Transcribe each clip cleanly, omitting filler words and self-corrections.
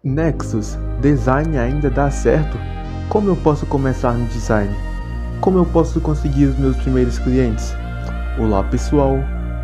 Nexus, design ainda dá certo? Como eu posso começar no design? Como eu posso conseguir os meus primeiros clientes? Olá pessoal,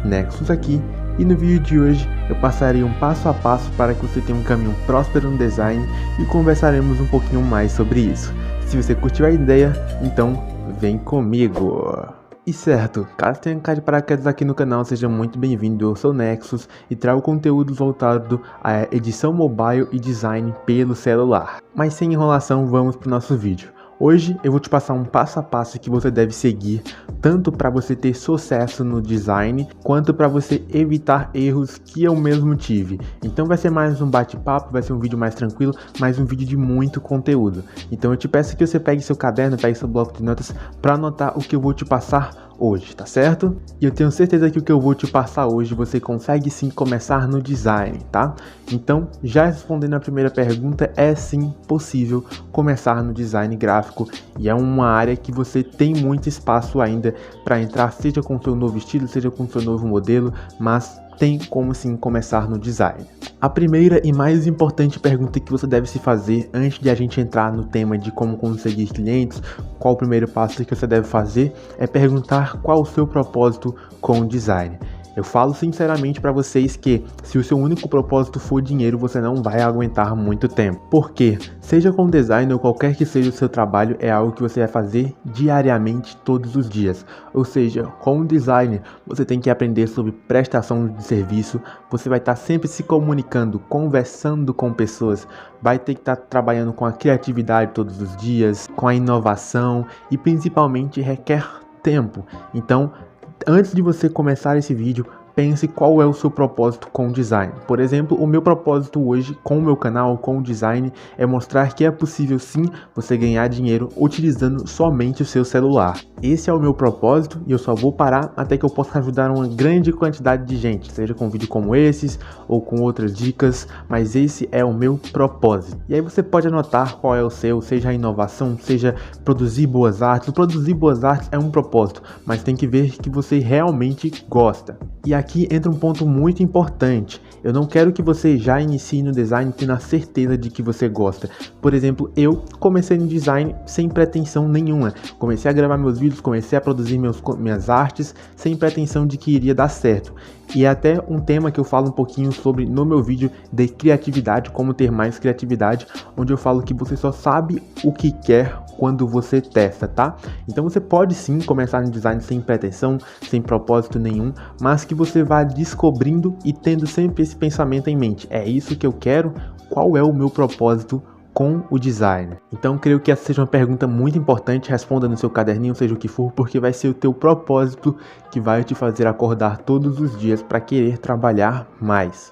Nexus aqui, e no vídeo de hoje eu passarei um passo a passo para que você tenha um caminho próspero no design e conversaremos um pouquinho mais sobre isso. Se você curtiu a ideia, então vem comigo! E certo, caso tenha caído de paraquedas aqui no canal, seja muito bem-vindo. Eu sou o Nexus e trago conteúdo voltado à edição mobile e design pelo celular. Mas sem enrolação, vamos para o nosso vídeo. Hoje eu vou te passar um passo a passo que você deve seguir, tanto para você ter sucesso no design, quanto para você evitar erros que eu mesmo tive. Então vai ser mais um bate-papo, vai ser um vídeo mais tranquilo, mas um vídeo de muito conteúdo. Então eu te peço que você pegue seu caderno, pegue seu bloco de notas para anotar o que eu vou te passar hoje, tá certo? E eu tenho certeza que o que eu vou te passar hoje você consegue sim começar no design, tá? Então, já respondendo a primeira pergunta, é sim possível começar no design gráfico e é uma área que você tem muito espaço ainda para entrar, seja com seu novo estilo, seja com seu novo modelo, mas tem como sim começar no design. A primeira e mais importante pergunta que você deve se fazer antes de a gente entrar no tema de como conseguir clientes, qual o primeiro passo que você deve fazer, é perguntar qual o seu propósito com o design. Eu falo sinceramente para vocês que se o seu único propósito for dinheiro, você não vai aguentar muito tempo. Porque, seja com design ou qualquer que seja o seu trabalho, é algo que você vai fazer diariamente, todos os dias. Ou seja, com o design, você tem que aprender sobre prestação de serviço, você vai estar sempre se comunicando, conversando com pessoas, vai ter que estar trabalhando com a criatividade todos os dias, com a inovação e principalmente requer tempo. Então, antes de você começar esse vídeo, pense qual é o seu propósito com o design. Por exemplo, o meu propósito hoje com o meu canal, com o design, é mostrar que é possível sim você ganhar dinheiro utilizando somente o seu celular. Esse é o meu propósito e eu só vou parar até que eu possa ajudar uma grande quantidade de gente, seja com vídeo como esses ou com outras dicas, mas esse é o meu propósito. E aí você pode anotar qual é o seu, seja a inovação, seja produzir boas artes. Produzir boas artes é um propósito, mas tem que ver que você realmente gosta. E aqui entra um ponto muito importante. Eu não quero que você já inicie no design tendo a certeza de que você gosta. Por exemplo, eu comecei no design sem pretensão nenhuma. Comecei a gravar meus vídeos, comecei a produzir minhas artes sem pretensão de que iria dar certo. E é até um tema que eu falo um pouquinho sobre no meu vídeo de criatividade, como ter mais criatividade, onde eu falo que você só sabe o que quer quando você testa, tá? Então você pode sim começar no design sem pretensão, sem propósito nenhum, mas que você vá descobrindo e tendo sempre esse pensamento em mente. É isso que eu quero? Qual é o meu propósito com o design? Então creio que essa seja uma pergunta muito importante, responda no seu caderninho, seja o que for, porque vai ser o teu propósito que vai te fazer acordar todos os dias para querer trabalhar mais.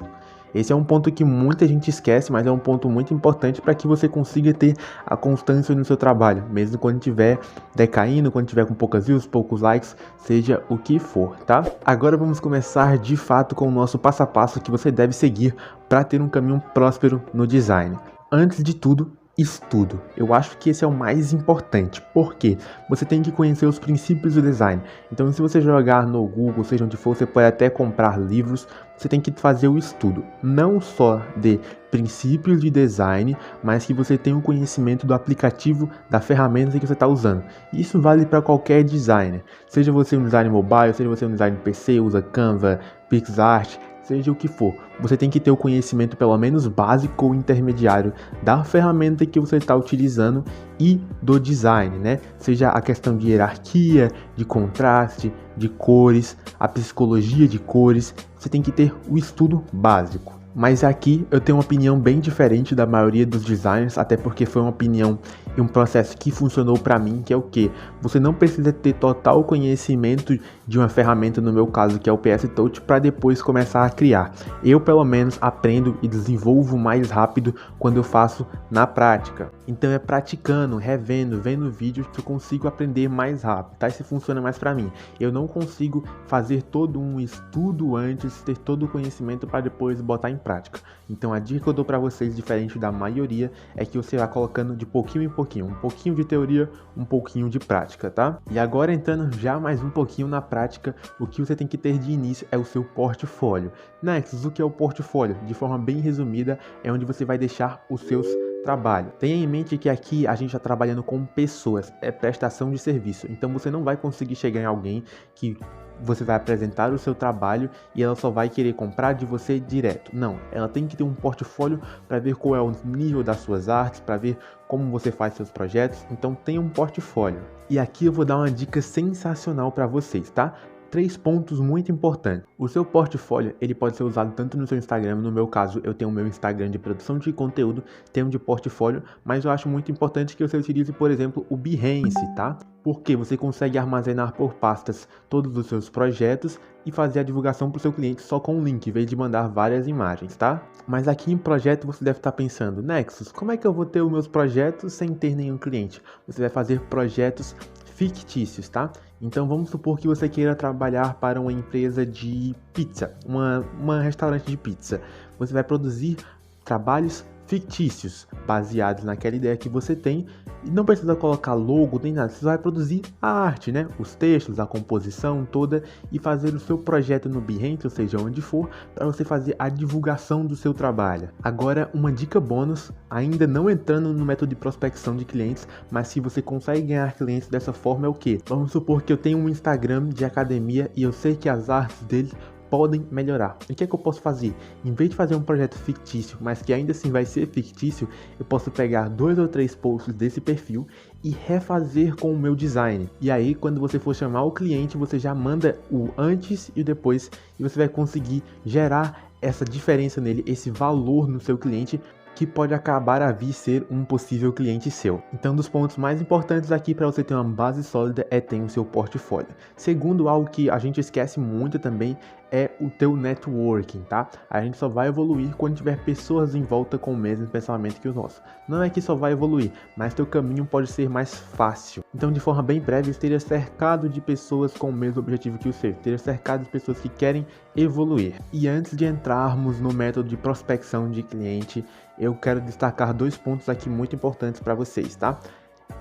Esse é um ponto que muita gente esquece, mas é um ponto muito importante para que você consiga ter a constância no seu trabalho, mesmo quando estiver decaindo, quando estiver com poucas views, poucos likes, seja o que for, tá? Agora vamos começar de fato com o nosso passo a passo que você deve seguir para ter um caminho próspero no design. Antes de tudo, estudo. Eu acho que esse é o mais importante, porque você tem que conhecer os princípios do design. Então, se você jogar no Google, seja onde for, você pode até comprar livros, você tem que fazer o estudo, não só de princípios de design, mas que você tenha um conhecimento do aplicativo, da ferramenta que você está usando. Isso vale para qualquer designer, seja você um designer mobile, seja você um designer PC, usa Canva, PixArt, seja o que for, você tem que ter o conhecimento pelo menos básico ou intermediário da ferramenta que você está utilizando e do design, né? Seja a questão de hierarquia, de contraste, de cores, a psicologia de cores, você tem que ter o estudo básico. Mas aqui eu tenho uma opinião bem diferente da maioria dos designers, até porque foi uma opinião e um processo que funcionou para mim, que é o que? Você não precisa ter total conhecimento de uma ferramenta, no meu caso, que é o PS Touch, para depois começar a criar. Eu, pelo menos, aprendo e desenvolvo mais rápido quando eu faço na prática. Então é praticando, revendo, vendo vídeos que eu consigo aprender mais rápido, tá? Isso funciona mais para mim. Eu não consigo fazer todo um estudo antes, ter todo o conhecimento para depois botar em prática. Então a dica que eu dou para vocês, diferente da maioria, é que você vai colocando de pouquinho em pouquinho, um pouquinho de teoria, um pouquinho de prática, tá? E agora entrando já mais um pouquinho na prática, o que você tem que ter de início é o seu portfólio. Nexus, o que é o portfólio? De forma bem resumida, é onde você vai deixar os seus trabalho. Tenha em mente que aqui a gente está trabalhando com pessoas, é prestação de serviço. Então você não vai conseguir chegar em alguém que você vai apresentar o seu trabalho e ela só vai querer comprar de você direto. Não, ela tem que ter um portfólio para ver qual é o nível das suas artes, para ver como você faz seus projetos. Então tenha um portfólio. E aqui eu vou dar uma dica sensacional para vocês, tá? 3 pontos muito importantes. O seu portfólio, ele pode ser usado tanto no seu Instagram, no meu caso, eu tenho o meu Instagram de produção de conteúdo, tenho de portfólio, mas eu acho muito importante que você utilize, por exemplo, o Behance, tá? Porque você consegue armazenar por pastas todos os seus projetos e fazer a divulgação para o seu cliente só com um link, em vez de mandar várias imagens, tá? Mas aqui em projeto você deve estar pensando, Nexus, como é que eu vou ter os meus projetos sem ter nenhum cliente? Você vai fazer projetos fictícios, tá? Então vamos supor que você queira trabalhar para uma empresa de pizza, uma restaurante de pizza. Você vai produzir trabalhos fictícios, baseados naquela ideia que você tem, e não precisa colocar logo nem nada, você vai produzir a arte, né? Os textos, a composição toda e fazer o seu projeto no Behance, ou seja, onde for, para você fazer a divulgação do seu trabalho. Agora, uma dica bônus, ainda não entrando no método de prospecção de clientes, mas se você consegue ganhar clientes dessa forma é o quê? Vamos supor que eu tenho um Instagram de academia e eu sei que as artes dele podem melhorar. E o que é que eu posso fazer? Em vez de fazer um projeto fictício, mas que ainda assim vai ser fictício, eu posso pegar 2 ou 3 posts desse perfil e refazer com o meu design. E aí, quando você for chamar o cliente, você já manda o antes e o depois, e você vai conseguir gerar essa diferença nele, esse valor no seu cliente, que pode acabar a vir ser um possível cliente seu. Então, um dos pontos mais importantes aqui para você ter uma base sólida é ter o seu portfólio. Segundo, algo que a gente esquece muito também é o teu networking, tá? A gente só vai evoluir quando tiver pessoas em volta com o mesmo pensamento que o nosso. Não é que só vai evoluir, mas teu caminho pode ser mais fácil. Então, de forma bem breve, esteja cercado de pessoas com o mesmo objetivo que o seu. Esteja cercado de pessoas que querem evoluir. E antes de entrarmos no método de prospecção de cliente, eu quero destacar 2 pontos aqui muito importantes para vocês, tá?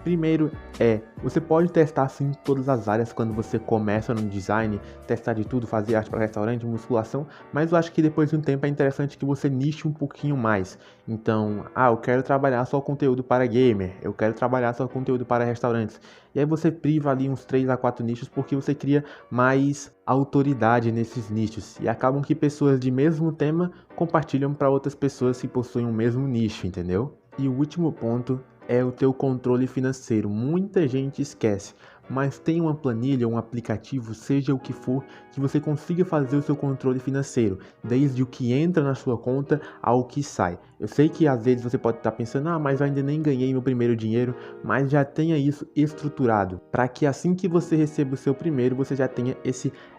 Primeiro você pode testar sim todas as áreas quando você começa no design, testar de tudo, fazer arte para restaurante, musculação, mas eu acho que depois de um tempo é interessante que você niche um pouquinho mais. Então, eu quero trabalhar só conteúdo para gamer, eu quero trabalhar só conteúdo para restaurantes. E aí você priva ali uns 3 a 4 nichos porque você cria mais autoridade nesses nichos. E acabam que pessoas de mesmo tema compartilham para outras pessoas que possuem o mesmo nicho, entendeu? E o último ponto é o teu controle financeiro. Muita gente esquece, mas tem uma planilha, um aplicativo, seja o que for, que você consiga fazer o seu controle financeiro, desde o que entra na sua conta ao que sai. Eu sei que às vezes você pode estar pensando, mas eu ainda nem ganhei meu primeiro dinheiro, mas já tenha isso estruturado, para que assim que você receba o seu primeiro, você já tenha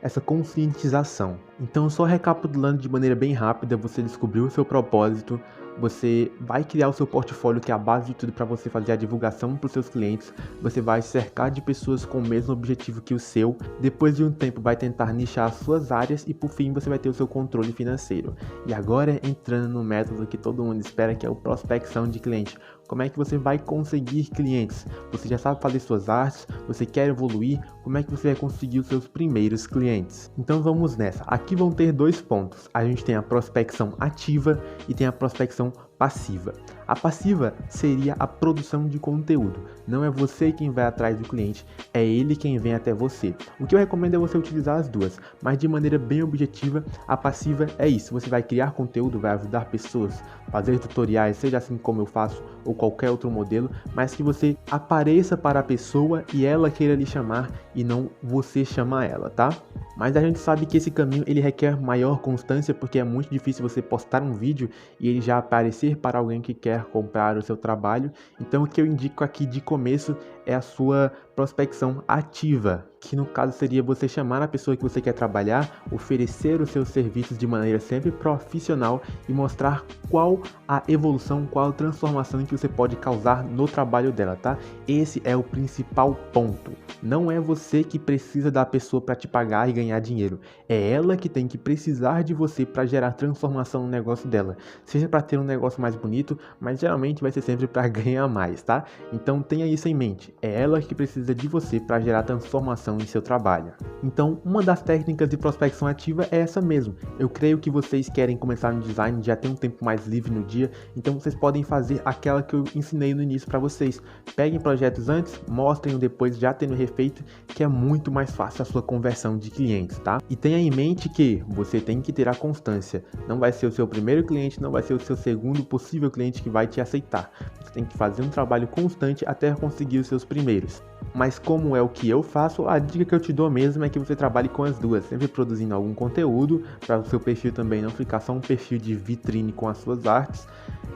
essa conscientização. Então, só recapitulando de maneira bem rápida, você descobriu o seu propósito, você vai criar o seu portfólio, que é a base de tudo para você fazer a divulgação para os seus clientes. Você vai cercar de pessoas com o mesmo objetivo que o seu. Depois de um tempo vai tentar nichar as suas áreas e por fim você vai ter o seu controle financeiro. E agora entrando no método que todo mundo espera, que é o prospecção de cliente. Como é que você vai conseguir clientes? Você já sabe fazer suas artes, você quer evoluir, como é que você vai conseguir os seus primeiros clientes? Então vamos nessa. Aqui vão ter 2 pontos. A gente tem a prospecção ativa e tem a prospecção passiva. A passiva seria a produção de conteúdo. Não é você quem vai atrás do cliente, é ele quem vem até você. O que eu recomendo é você utilizar as duas, mas de maneira bem objetiva. A passiva é isso, você vai criar conteúdo, vai ajudar pessoas, fazer tutoriais, seja assim como eu faço ou qualquer outro modelo, mas que você apareça para a pessoa e ela queira lhe chamar e não você chamar ela, tá? Mas a gente sabe que esse caminho ele requer maior constância, porque é muito difícil você postar um vídeo e ele já aparecer para alguém que quer comprar o seu trabalho. Então o que eu indico aqui de começo é a sua prospecção ativa, que no caso seria você chamar a pessoa que você quer trabalhar, oferecer os seus serviços de maneira sempre profissional e mostrar qual a evolução, qual a transformação que você pode causar no trabalho dela, tá? Esse é o principal ponto. Não é você que precisa da pessoa para te pagar e ganhar dinheiro. É ela que tem que precisar de você para gerar transformação no negócio dela. Seja para ter um negócio mais bonito, mas geralmente vai ser sempre para ganhar mais, tá? Então tenha isso em mente. É ela que precisa de você para gerar transformação em seu trabalho. Então, uma das técnicas de prospecção ativa é essa mesmo. Eu creio que vocês querem começar no design, já tem um tempo mais livre no dia, então vocês podem fazer aquela que eu ensinei no início para vocês. Peguem projetos antes, mostrem o depois já tendo refeito, que é muito mais fácil a sua conversão de clientes, tá? E tenha em mente que você tem que ter a constância. Não vai ser o seu primeiro cliente, não vai ser o seu segundo possível cliente que vai te aceitar. Você tem que fazer um trabalho constante até conseguir os seus primeiros. Mas como é o que eu faço, a dica que eu te dou mesmo é que você trabalhe com as duas, sempre produzindo algum conteúdo, para o seu perfil também não ficar só um perfil de vitrine com as suas artes,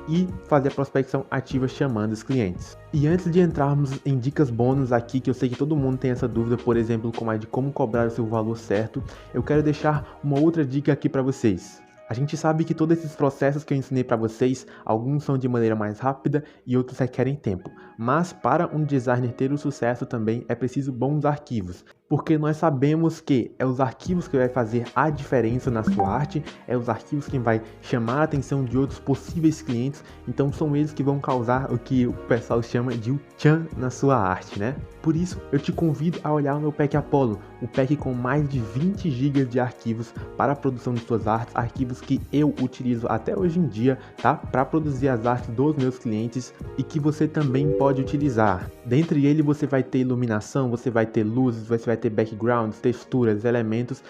e fazer a prospecção ativa chamando os clientes. E antes de entrarmos em dicas bônus aqui, que eu sei que todo mundo tem essa dúvida, por exemplo, como a de como cobrar o seu valor certo, eu quero deixar uma outra dica aqui para vocês. A gente sabe que todos esses processos que eu ensinei para vocês, alguns são de maneira mais rápida e outros requerem tempo. Mas para um designer ter o sucesso também é preciso bons arquivos. Porque nós sabemos que é os arquivos que vai fazer a diferença na sua arte, é os arquivos que vai chamar a atenção de outros possíveis clientes, então são eles que vão causar o que o pessoal chama de o tchan na sua arte, né? Por isso, eu te convido a olhar o meu pack Apollo, o pack com mais de 20 GB de arquivos para a produção de suas artes, arquivos que eu utilizo até hoje em dia, tá? Para produzir as artes dos meus clientes e que você também pode utilizar. Dentre ele você vai ter iluminação, você vai ter luzes, você vai ter backgrounds, texturas, elementos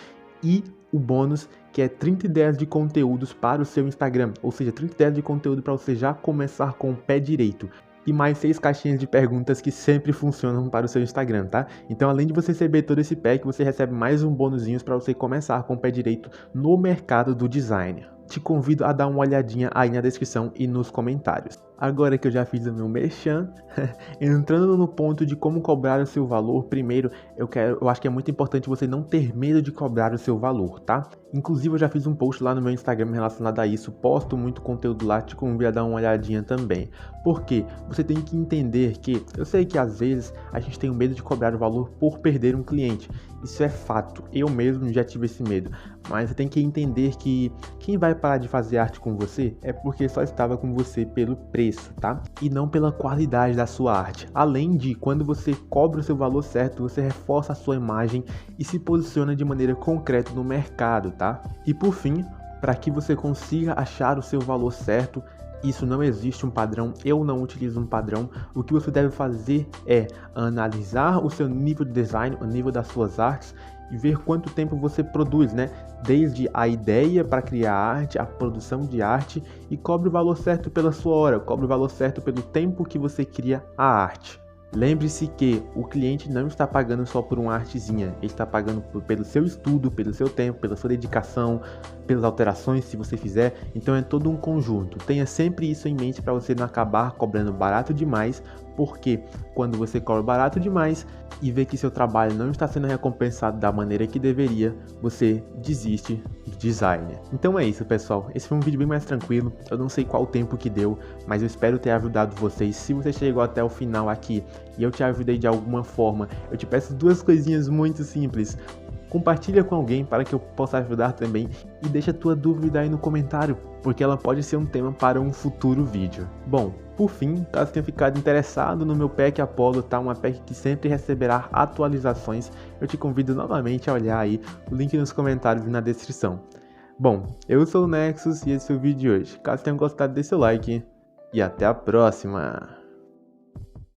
e o bônus que é 30 ideias de conteúdos para o seu Instagram, ou seja, 30 ideias de conteúdo para você já começar com o pé direito. E mais 6 caixinhas de perguntas que sempre funcionam para o seu Instagram, tá? Então, além de você receber todo esse pack, você recebe mais um bônusinho para você começar com o pé direito no mercado do design. Te convido a dar uma olhadinha aí na descrição e nos comentários. Agora que eu já fiz o meu merchan, entrando no ponto de como cobrar o seu valor, primeiro eu acho que é muito importante você não ter medo de cobrar o seu valor, tá? Inclusive eu já fiz um post lá no meu Instagram relacionado a isso, posto muito conteúdo lá, te convido a dar uma olhadinha também. Porque você tem que entender que, eu sei que às vezes a gente tem o medo de cobrar o valor por perder um cliente, isso é fato, eu mesmo já tive esse medo, mas você tem que entender que quem vai parar de fazer arte com você é porque só estava com você pelo preço, tá? E não pela qualidade da sua arte. Além de, quando você cobra o seu valor certo, você reforça a sua imagem e se posiciona de maneira concreta no mercado, tá? E por fim, para que você consiga achar o seu valor certo, isso não existe um padrão, eu não utilizo um padrão. O que você deve fazer é analisar o seu nível de design, o nível das suas artes e ver quanto tempo você produz, né? Desde a ideia para criar arte, a produção de arte, e cobre o valor certo pela sua hora, cobre o valor certo pelo tempo que você cria a arte. Lembre-se que o cliente não está pagando só por uma artezinha, ele está pagando pelo seu estudo, pelo seu tempo, pela sua dedicação, pelas alterações se você fizer, então é todo um conjunto. Tenha sempre isso em mente para você não acabar cobrando barato demais, porque quando você cobra barato demais e vê que seu trabalho não está sendo recompensado da maneira que deveria, você desiste do design. Então é isso, pessoal, esse foi um vídeo bem mais tranquilo, eu não sei qual o tempo que deu, mas eu espero ter ajudado vocês. Se você chegou até o final aqui e eu te ajudei de alguma forma, eu te peço duas coisinhas muito simples. Compartilha com alguém para que eu possa ajudar também e deixa tua dúvida aí no comentário, porque ela pode ser um tema para um futuro vídeo. Bom, por fim, caso tenha ficado interessado no meu pack Apollo, tá? Uma pack que sempre receberá atualizações, eu te convido novamente a olhar aí o link nos comentários e na descrição. Bom, eu sou o Nexus e esse é o vídeo de hoje. Caso tenha gostado, dê seu like e até a próxima!